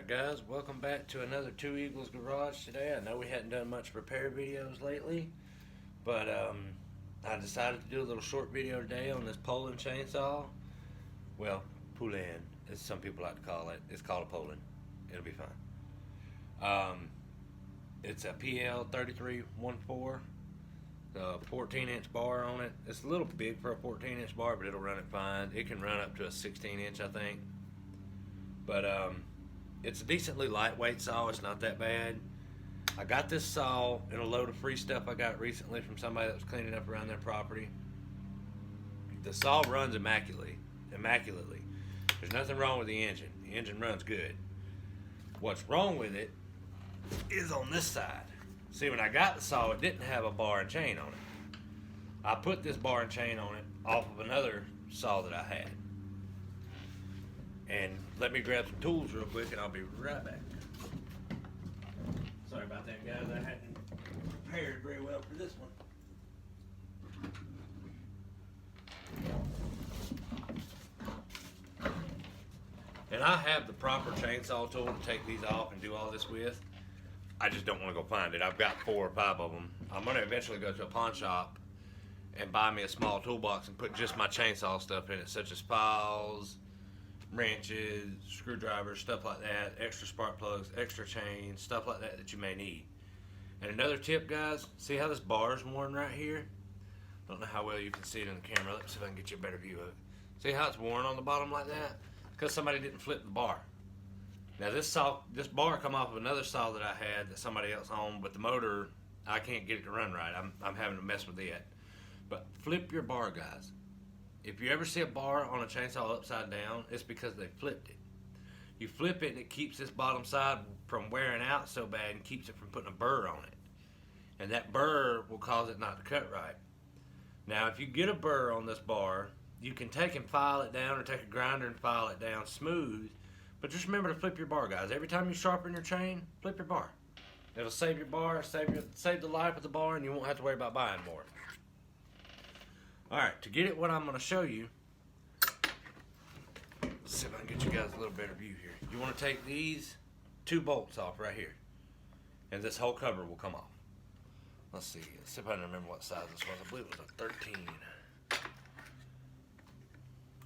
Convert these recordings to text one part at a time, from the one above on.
Alright guys, welcome back to another Two Eagles Garage today. I know we hadn't done much repair videos lately, but I decided to do a little short video today on this Poulan chainsaw. Well, Poulan, as some people like to call it. It's called a Poulan. It'll be fine. It's a PL3314, 14-inch bar on it. It's a little big for a 14-inch bar, but it'll run it fine. It can run up to a 16-inch, I think. But it's a decently lightweight saw. It's not that bad. I got this saw in a load of free stuff I got recently from somebody that was cleaning up around their property. The saw runs immaculately. There's nothing wrong with the engine. The engine runs good. What's wrong with it is on this side. See, when I got the saw, it didn't have a bar and chain on it. I put this bar and chain on it off of another saw that I had. And let me grab some tools real quick and I'll be right back. Sorry about that, guys. I hadn't prepared very well for this one. And I have the proper chainsaw tool to take these off and do all this with. I just don't want to go find it. I've got 4 or 5 of them. I'm going to eventually go to a pawn shop and buy me a small toolbox and put just my chainsaw stuff in it, such as files, wrenches, screwdrivers, stuff like that, extra spark plugs, extra chains, stuff like that you may need. And another tip, guys, see how this bar is worn right here? Don't know how well you can see it in the camera. Let's see if I can get you a better view of it. See how it's worn on the bottom like that? Because somebody didn't flip the bar. Now this bar come off of another saw that I had that somebody else owned, but the motor, I can't get it to run right. I'm having to mess with it. But flip your bar, guys. If you ever see a bar on a chainsaw upside down, it's because they flipped it. You flip it and it keeps this bottom side from wearing out so bad and keeps it from putting a burr on it. And that burr will cause it not to cut right. Now if you get a burr on this bar, you can take and file it down or take a grinder and file it down smooth. But just remember to flip your bar, guys. Every time you sharpen your chain, flip your bar. It'll save your bar, save the life of the bar, and you won't have to worry about buying more. Alright, to get it what I'm going to show you, let's see if I can get you guys a little better view here. You want to take these 2 bolts off right here, and this whole cover will come off. Let's see if I can remember what size this was. I believe it was a 13.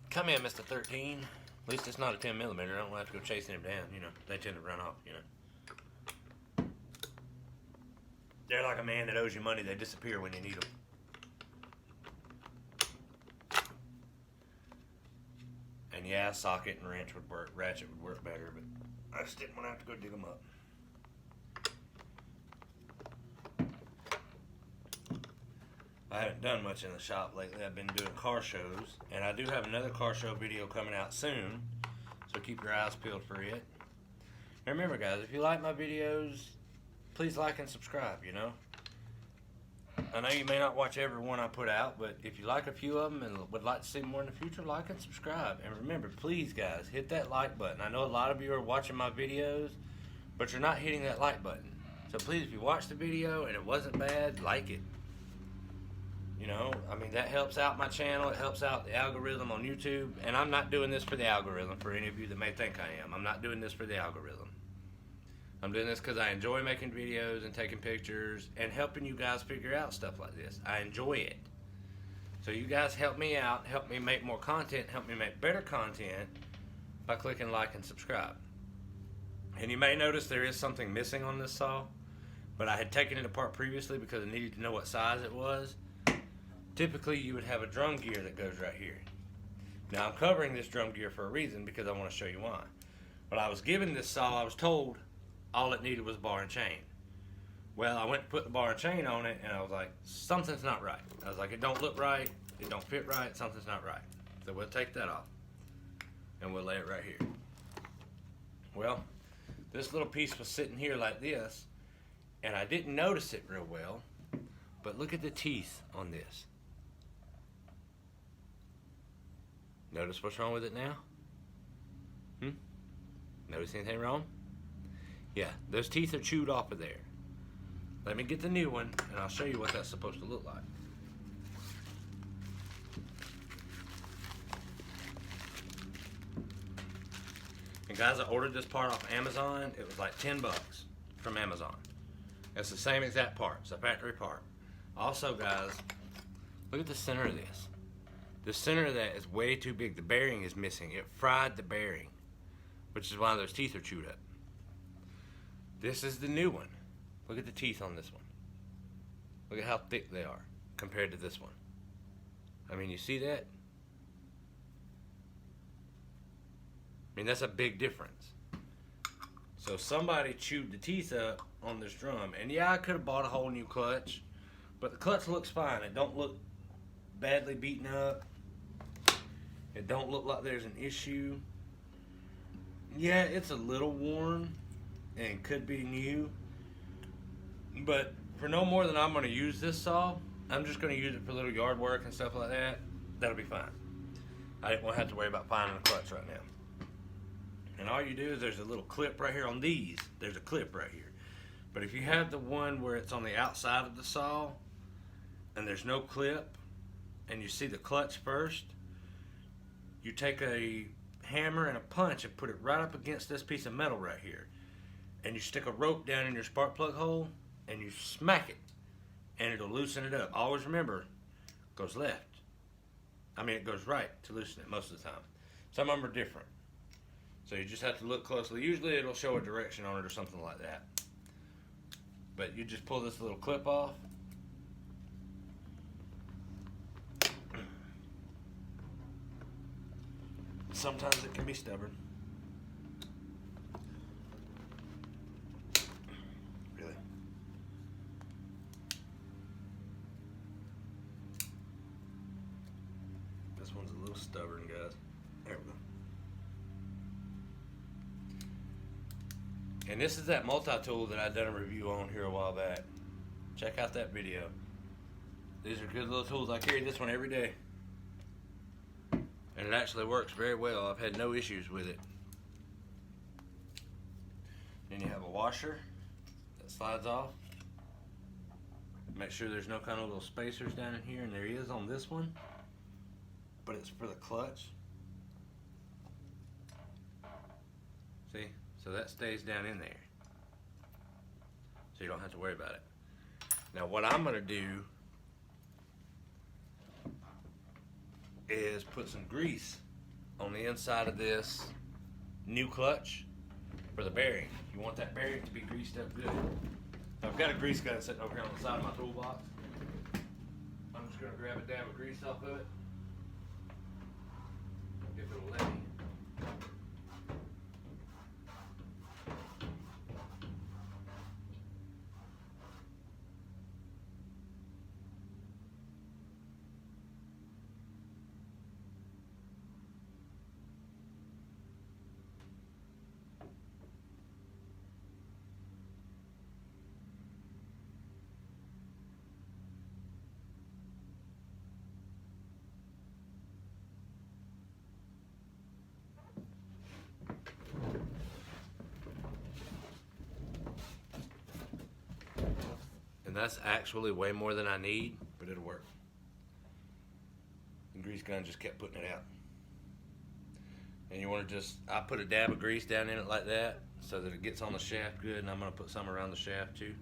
Come in, Mr. 13. At least it's not a 10 millimeter. I don't have to go chasing him down. You know, they tend to run off, you know. They're like a man that owes you money. They disappear when you need them. And yeah, socket and wrench would work, ratchet would work better, but I just didn't want to have to go dig them up. I haven't done much in the shop lately. I've been doing car shows, and I do have another car show video coming out soon, so keep your eyes peeled for it. And remember, guys, if you like my videos, please like and subscribe, you know. I know you may not watch every one I put out, but if you like a few of them and would like to see more in the future, like and subscribe. And remember, please, guys, hit that like button. I know a lot of you are watching my videos, but you're not hitting that like button. So please, if you watched the video and it wasn't bad, like it. You know, I mean, that helps out my channel. It helps out the algorithm on YouTube. And I'm not doing this for the algorithm, for any of you that may think I am. I'm not doing this for the algorithm. I'm doing this because I enjoy making videos and taking pictures and helping you guys figure out stuff like this. I enjoy it. So you guys help me out, help me make more content, help me make better content by clicking like and subscribe. And you may notice there is something missing on this saw, but I had taken it apart previously because I needed to know what size it was. Typically you would have a drum gear that goes right here. Now I'm covering this drum gear for a reason because I want to show you why. When I was given this saw, I was told all it needed was bar and chain. Well, I went to put the bar and chain on it and I was like, something's not right. I was like, it don't look right, it don't fit right, something's not right. So we'll take that off and we'll lay it right here. Well, this little piece was sitting here like this and I didn't notice it real well, but look at the teeth on this. Notice what's wrong with it now? Notice anything wrong? Yeah, those teeth are chewed off of there. Let me get the new one and I'll show you what that's supposed to look like. And guys, I ordered this part off Amazon. It was like 10 bucks from Amazon. It's the same exact part. It's a factory part. Also, guys, look at the center of this. The center of that is way too big. The bearing is missing. It fried the bearing, which is why those teeth are chewed up. This is the new one. Look at the teeth on this one. Look at how thick they are compared to this one. I mean, you see that? I mean, that's a big difference. So somebody chewed the teeth up on this drum. And yeah, I could have bought a whole new clutch, but the clutch looks fine. It don't look badly beaten up. It don't look like there's an issue. Yeah, it's a little worn and could be new, but for no more than I'm going to use this saw, I'm just going to use it for little yard work and stuff like that. That'll be fine. I didn't want to have to worry about finding a clutch right now. And all you do is there's a little clip right here on these. There's a clip right here. But if you have the one where it's on the outside of the saw and there's no clip and you see the clutch first, you take a hammer and a punch and put it right up against this piece of metal right here. And you stick a rope down in your spark plug hole and you smack it and it'll loosen it up. Always remember, it goes left. I mean, it goes right to loosen it most of the time. Some of them are different. So you just have to look closely. Usually it'll show a direction on it or something like that. But you just pull this little clip off. Sometimes it can be stubborn. Really. This one's a little stubborn, guys. There we go. And this is that multi-tool that I done a review on here a while back. Check out that video. These are good little tools. I carry this one every day. And it actually works very well. I've had no issues with it. Then you have a washer that slides off. Make sure there's no kind of little spacers down in here, and there is on this one. But it's for the clutch. See? So that stays down in there. So you don't have to worry about it. Now what I'm going to do is put some grease on the inside of this new clutch for the bearing. You want that bearing to be greased up good. I've got a grease gun sitting over here on the side of my toolbox. I'm just going to grab a dab of grease off of it, if it'll let me. That's actually way more than I need, but it'll work. The grease gun just kept putting it out. And you want to I put a dab of grease down in it like that so that it gets on the shaft good, and I'm going to put some around the shaft too.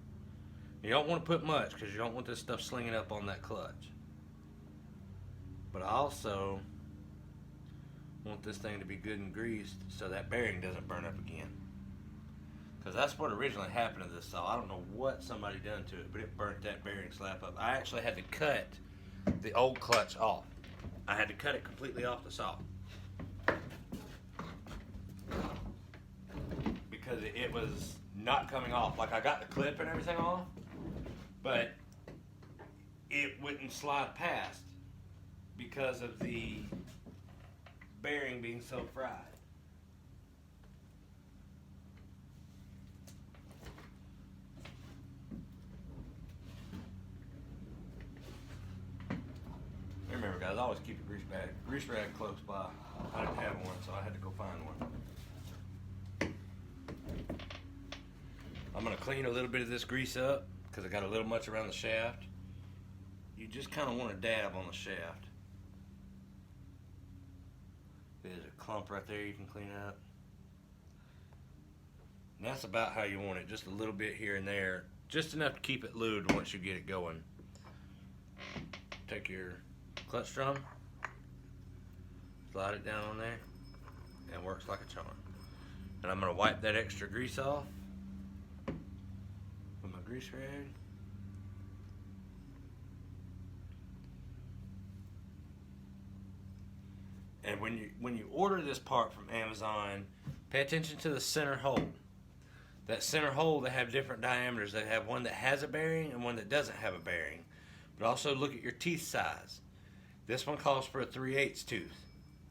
You don't want to put much because you don't want this stuff slinging up on that clutch. But I also want this thing to be good and greased so that bearing doesn't burn up again. Because that's what originally happened to this saw. I don't know what somebody done to it, but it burnt that bearing slap up. I actually had to cut the old clutch off. I had to cut it completely off the saw. Because it was not coming off. Like, I got the clip and everything off, but it wouldn't slide past because of the bearing being so fried. Remember, guys, always keep a grease rag close by. I didn't have one, so I had to go find one. I'm going to clean a little bit of this grease up because I got a little much around the shaft. You just kind of want to dab on the shaft. There's a clump right there you can clean up. And that's about how you want it, just a little bit here and there, just enough to keep it lubed once you get it going. Take your clutch drum, slide it down on there, and it works like a charm. And I'm going to wipe that extra grease off with my grease rag. And when you order this part from Amazon, pay attention to the center hole. That center hole, they have different diameters. They have one that has a bearing and one that doesn't have a bearing. But also look at your teeth size. This one calls for a 3/8 tooth.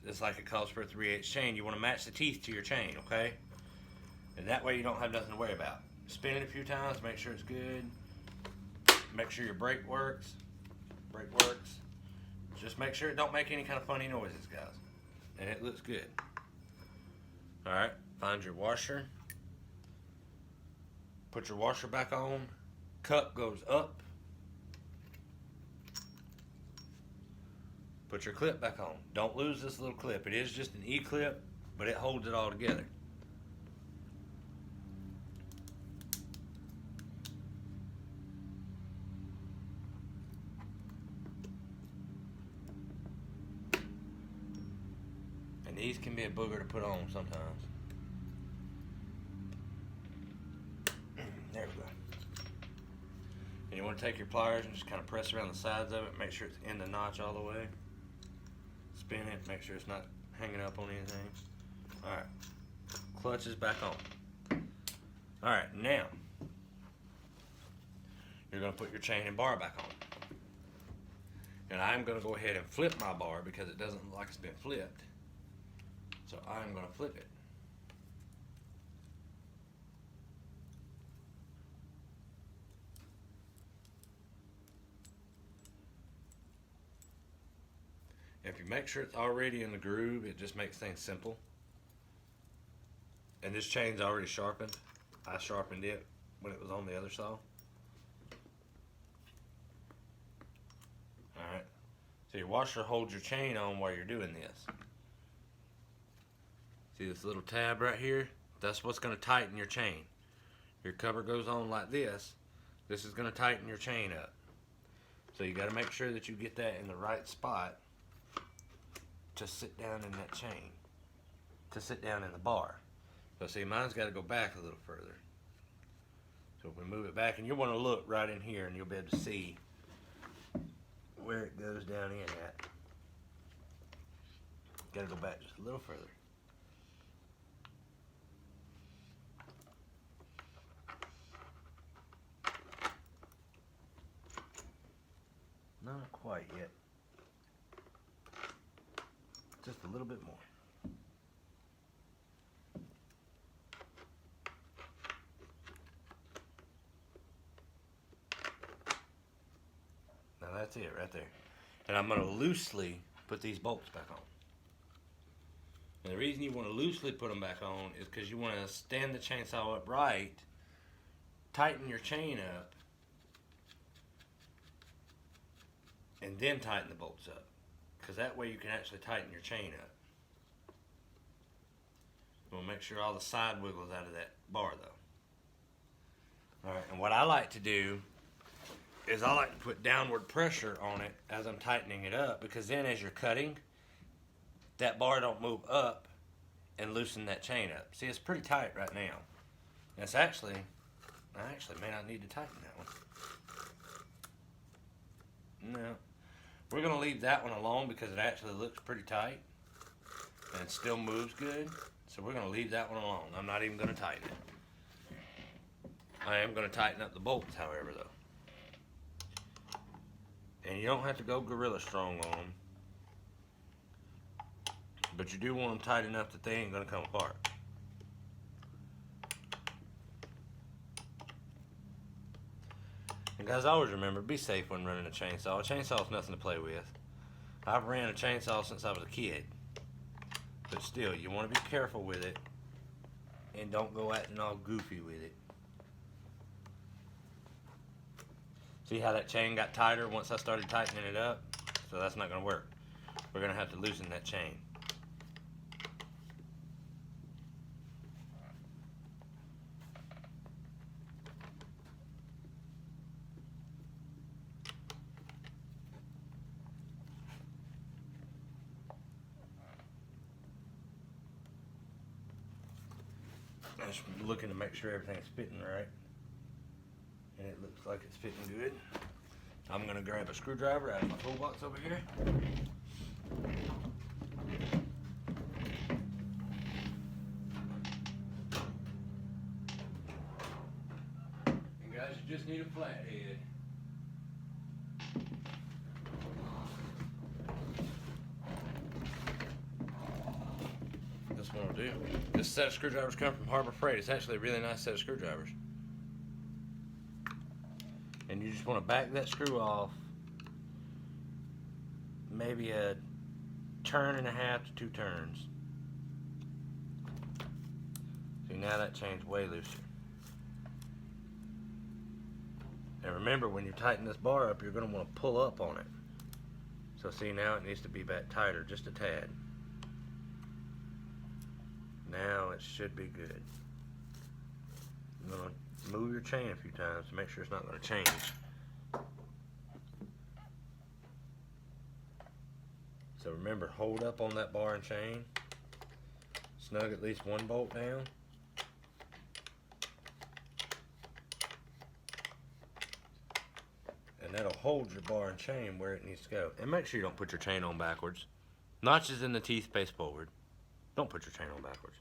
Just like it calls for a 3/8 chain. You want to match the teeth to your chain, okay? And that way you don't have nothing to worry about. Spin it a few times, make sure it's good. Make sure your brake works. Brake works. Just make sure it don't make any kind of funny noises, guys. And it looks good. Alright, find your washer. Put your washer back on. Cup goes up. Put your clip back on. Don't lose this little clip. It is just an E-clip, but it holds it all together. And these can be a booger to put on sometimes. There we go. And you want to take your pliers and just kind of press around the sides of it. Make sure it's in the notch all the way. Spin it. Make sure it's not hanging up on anything. Alright. Clutch is back on. Alright, now you're going to put your chain and bar back on. And I'm going to go ahead and flip my bar because it doesn't look like it's been flipped. So I'm going to flip it. If you make sure it's already in the groove, it just makes things simple. And this chain's already sharpened. I sharpened it when it was on the other saw. Alright. So your washer holds your chain on while you're doing this. See this little tab right here? That's what's going to tighten your chain. Your cover goes on like this. This is going to tighten your chain up. So you got to make sure that you get that in the right spot to sit down in that chain, to sit down in the bar. So see, mine's got to go back a little further. So if we move it back, and you'll want to look right in here and you'll be able to see where it goes down in at. Got to go back just a little further. Not quite yet. Just a little bit more. Now that's it right there. And I'm going to loosely put these bolts back on. And the reason you want to loosely put them back on is because you want to stand the chainsaw up right, tighten your chain up, and then tighten the bolts up. Because that way you can actually tighten your chain up. We'll make sure all the side wiggles out of that bar though. Alright, and what I like to do is I like to put downward pressure on it as I'm tightening it up, because then as you're cutting, that bar don't move up and loosen that chain up. See, it's pretty tight right now. It's actually, I actually may not need to tighten that one. No. We're going to leave that one alone because it actually looks pretty tight and it still moves good. So we're going to leave that one alone. I'm not even going to tighten it. I am going to tighten up the bolts, however, though. And you don't have to go gorilla strong on them. But you do want them tight enough that they ain't going to come apart. And guys, always remember, be safe when running a chainsaw. A chainsaw is nothing to play with. I've ran a chainsaw since I was a kid. But still, you want to be careful with it. And don't go acting all goofy with it. See how that chain got tighter once I started tightening it up? So that's not going to work. We're going to have to loosen that chain. just looking to make sure everything's fitting right. And it looks like it's fitting good. I'm gonna grab a screwdriver out of my toolbox over here. And guys, you just need a flathead. This one will do. This set of screwdrivers come from Harbor Freight. It's actually a really nice set of screwdrivers. And you just want to back that screw off maybe a turn and a half to 2 turns. See, now that chain's way looser. And remember, when you tighten this bar up, you're going to want to pull up on it. So see, now it needs to be back tighter just a tad. Now it should be good. You're going to move your chain a few times to make sure it's not going to change. So remember, hold up on that bar and chain. Snug at least one bolt down. And that'll hold your bar and chain where it needs to go. And make sure you don't put your chain on backwards. Notches in the teeth face forward. Don't put your chain on backwards.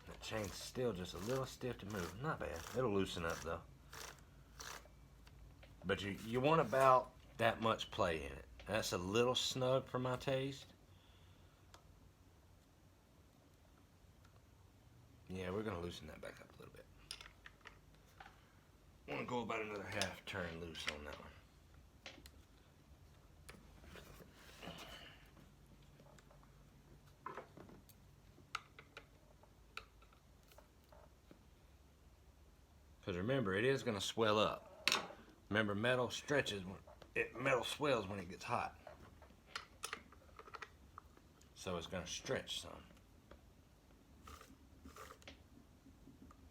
That chain's still just a little stiff to move. Not bad. It'll loosen up though. But you want about that much play in it. That's a little snug for my taste. Yeah, we're going to loosen that back up a little bit. I want to go about another half turn loose on that one. Because remember, it is going to swell up. Remember, metal stretches, metal swells when it gets hot. So it's going to stretch some.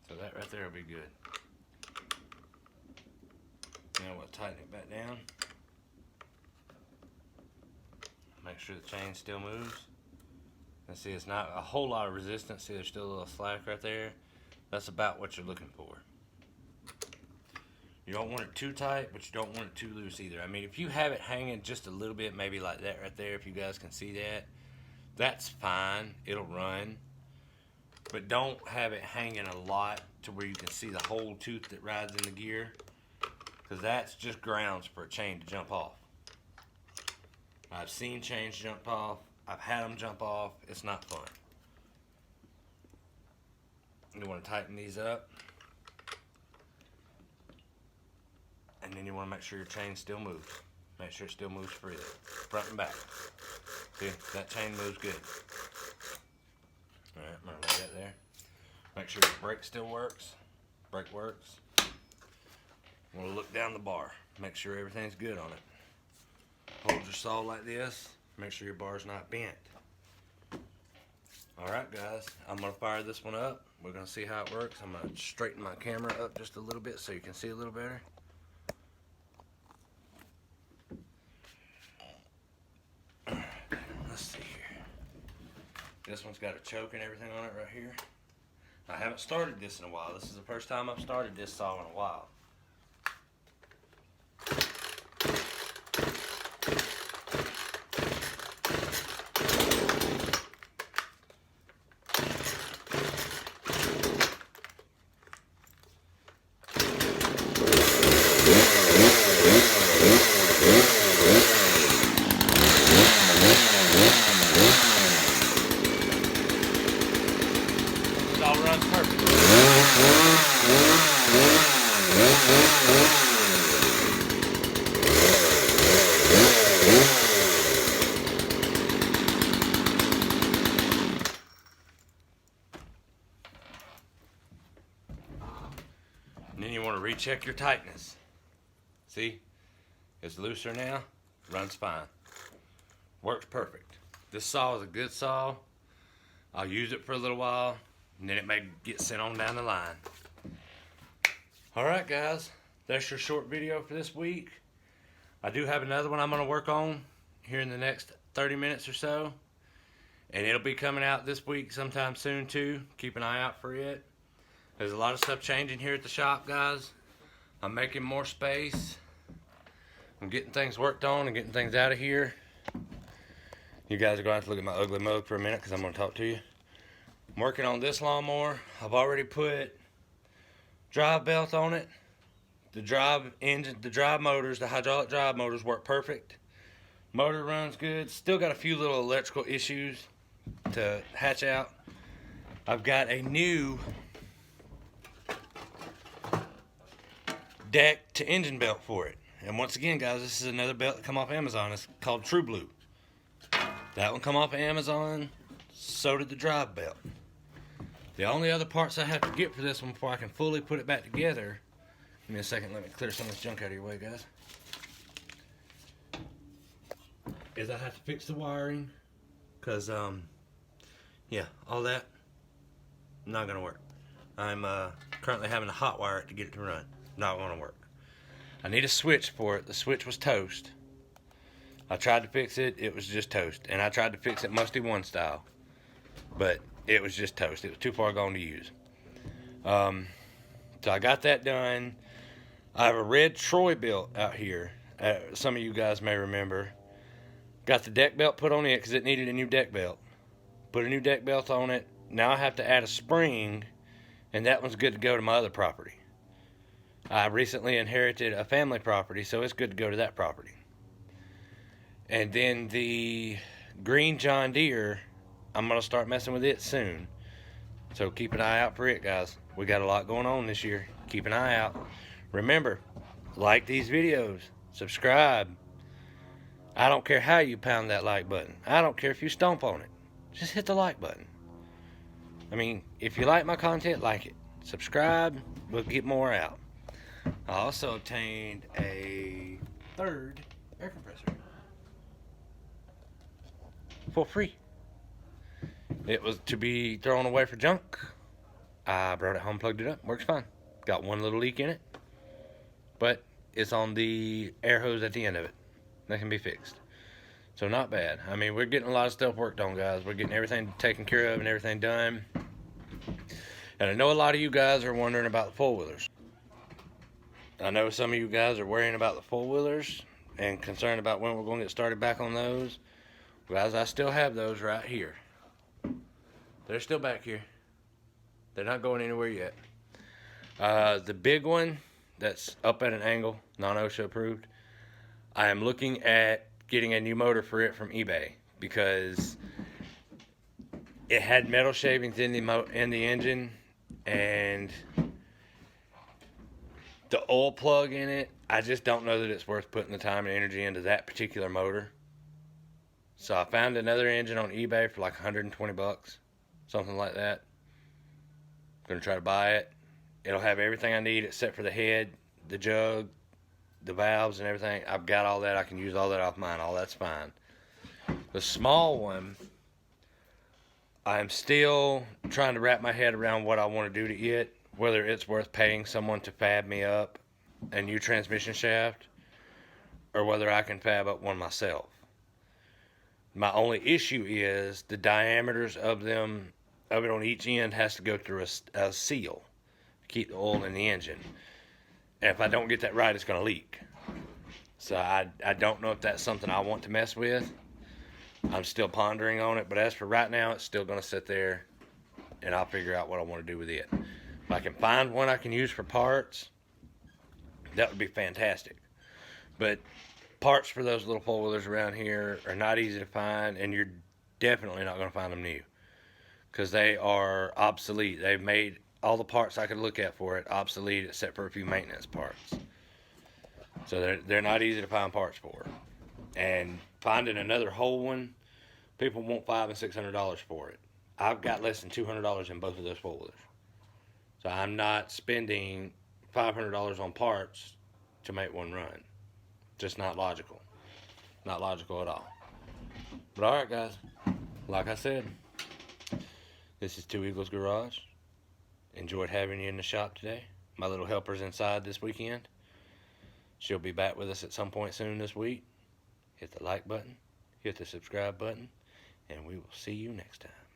So that right there will be good. Now we'll tighten it back down. Make sure the chain still moves. And see, it's not a whole lot of resistance. See, there's still a little slack right there. That's about what you're looking for. You don't want it too tight, but you don't want it too loose either. I mean, if you have it hanging just a little bit, maybe like that right there, if you guys can see that, that's fine. It'll run. But don't have it hanging a lot to where you can see the whole tooth that rides in the gear, because that's just grounds for a chain to jump off. I've seen chains jump off. I've had them jump off. It's not fun. You want to tighten these up. And then you want to make sure your chain still moves. Make sure it still moves freely, front and back. See, that chain moves good. Alright, I'm going to lay that there. Make sure the brake still works. Brake works. I'm going to look down the bar. Make sure everything's good on it. Hold your saw like this. Make sure your bar's not bent. Alright guys, I'm going to fire this one up. We're going to see how it works. I'm going to straighten my camera up just a little bit so you can see a little better. Let's see here. This one's got a choke and everything on it right here. I haven't started this in a while. This is the first time I've started this saw in a while. It all runs perfect. And then you want to recheck your tightness. See? It's looser now. Runs fine. Works perfect. This saw is a good saw. I'll use it for a little while, and then it may get sent on down the line. Alright guys, that's your short video for this week. I do have another one I'm going to work on here in the next 30 minutes or so. And it'll be coming out this week sometime soon too. Keep an eye out for it. There's a lot of stuff changing here at the shop, guys. I'm making more space. I'm getting things worked on and getting things out of here. You guys are going to have to look at my ugly mug for a minute because I'm going to talk to you. I'm working on this lawnmower. I've already put drive belt on it. The drive engine, the drive motors, the hydraulic drive motors work perfect. Motor runs good. Still got a few little electrical issues to hatch out. I've got a new deck to engine belt for it. And once again, guys, this is another belt that come off Amazon. It's called True Blue. That one come off of Amazon. So did the drive belt. The only other parts I have to get for this one before I can fully put it back together. Give me a second. Let me clear some of this junk out of your way, guys. Is I have to fix the wiring. Because, yeah, all that, not going to work. I'm currently having to hot wire it to get it to run. Not going to work. I need a switch for it. The switch was toast. I tried to fix it. It was just toast. And I tried to fix it Musty One style. But it was just toast. It was too far gone to use. So I got that done. I have a red Troy belt out here. Some of you guys may remember. Got the deck belt put on it because it needed a new deck belt. Put a new deck belt on it. Now I have to add a spring. And that one's good to go to my other property. I recently inherited a family property, so it's good to go to that property. And then the green John Deere, I'm going to start messing with it soon. So keep an eye out for it, guys. We got a lot going on this year. Keep an eye out. Remember, like these videos. Subscribe. I don't care how you pound that like button. I don't care if you stomp on it. Just hit the like button. I mean, if you like my content, like it. Subscribe. We'll get more out. I also obtained a third air compressor for free. It was to be thrown away for junk. I brought it home, plugged it up, works fine. Got one little leak in it, but it's on the air hose at the end of it. That can be fixed. So not bad. I mean, we're getting a lot of stuff worked on, guys. We're getting everything taken care of and everything done. And I know a lot of you guys are wondering about the four-wheelers. I know some of you guys are worrying about the four-wheelers and concerned about when we're going to get started back on those. Guys, I still have those right here. They're still back here. They're not going anywhere yet. The big one that's up at an angle, non-OSHA approved, I am looking at getting a new motor for it from eBay because it had metal shavings in the engine, and the oil plug in it, I just don't know that it's worth putting the time and energy into that particular motor. So I found another engine on eBay for like 120 bucks, something like that. Gonna try to buy it. It'll have everything I need except for the head, the jug, the valves and everything. I've got all that. I can use all that off mine. All that's fine. The small one, I'm still trying to wrap my head around what I want to do to it. Whether it's worth paying someone to fab me up a new transmission shaft, or whether I can fab up one myself. My only issue is the diameters of it on each end has to go through a seal to keep the oil in the engine. And if I don't get that right, it's going to leak. So I don't know if that's something I want to mess with. I'm still pondering on it, but as for right now, it's still going to sit there, and I'll figure out what I want to do with it. If I can find one I can use for parts, that would be fantastic. But parts for those little four-wheelers around here are not easy to find, and you're definitely not going to find them new because they are obsolete. They've made all the parts I could look at for it obsolete except for a few maintenance parts. So they're not easy to find parts for. And finding another whole one, people want $500 and $600 for it. I've got less than $200 in both of those four-wheelers. So I'm not spending $500 on parts to make one run. Just not logical. Not logical at all. But alright, guys. Like I said, this is Two Eagles Garage. Enjoyed having you in the shop today. My little helper's inside this weekend. She'll be back with us at some point soon this week. Hit the like button. hit the subscribe button, and we will see you next time.